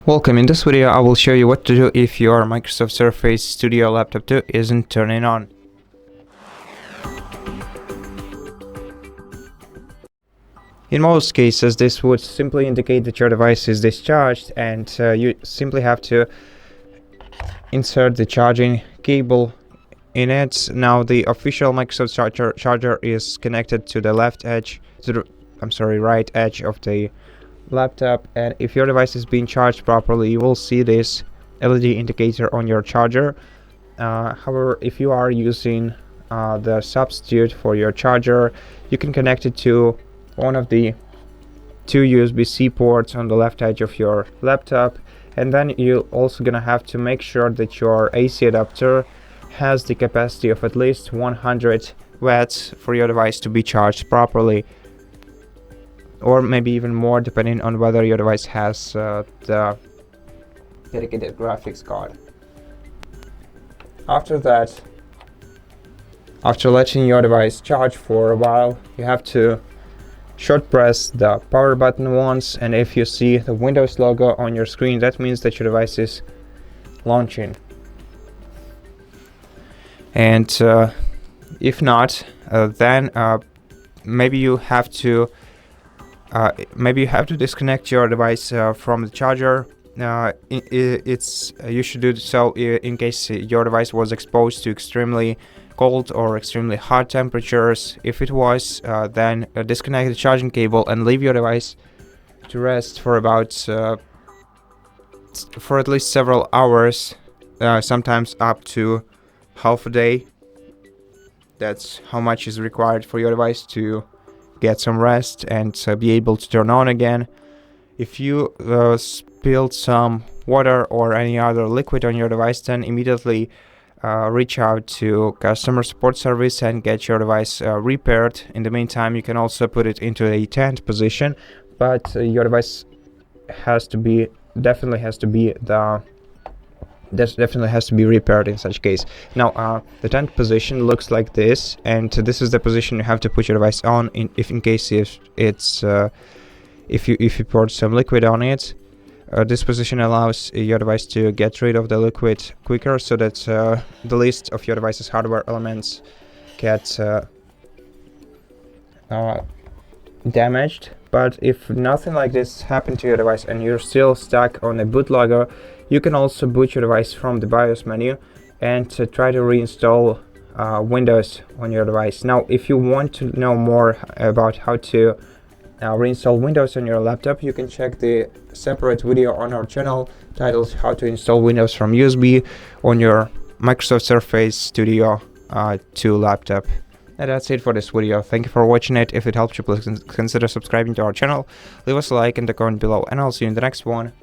Welcome. In this video I will show you what to do if your Microsoft Surface Studio Laptop 2 isn't turning on. In most cases this would simply indicate that your device is discharged, and you simply have to insert the charging cable in it. Now the official Microsoft charger is connected to the right edge of the laptop, and if your device is being charged properly you will see this LED indicator on your charger. However, if you are using the substitute for your charger, you can connect it to one of the two USB-C ports on the left edge of your laptop, and then you're also gonna have to make sure that your AC adapter has the capacity of at least 100 watts for your device to be charged properly, or maybe even more depending on whether your device has the dedicated graphics card. After that, after letting your device charge for a while, you have to short press the power button once, and if you see the Windows logo on your screen, that means that your device is launching. And if not, then maybe you have to disconnect your device from the charger. You should do so in case your device was exposed to extremely cold or extremely hot temperatures. If it was, then disconnect the charging cable and leave your device to rest for at least several hours, sometimes up to half a day. That's how much is required for your device to get some rest and be able to turn on again. If you spilled some water or any other liquid on your device, then immediately reach out to customer support service and get your device repaired. In the meantime, you can also put it into a tent position, but your device definitely has to be repaired in such case. Now the tent position looks like this, and this is the position you have to put your device on if you poured some liquid on it. This position allows your device to get rid of the liquid quicker, so that the least of your device's hardware elements get damaged. But if nothing like this happened to your device and you're still stuck on a bootloader, you can also boot your device from the BIOS menu and try to reinstall Windows on your device. Now, if you want to know more about how to reinstall Windows on your laptop, you can check the separate video on our channel titled "How to Install Windows from USB on your Microsoft Surface Studio 2 laptop." And that's it for this video. Thank you for watching it. If it helped you, please consider subscribing to our channel, leave us a like and a comment below, and I'll see you in the next one.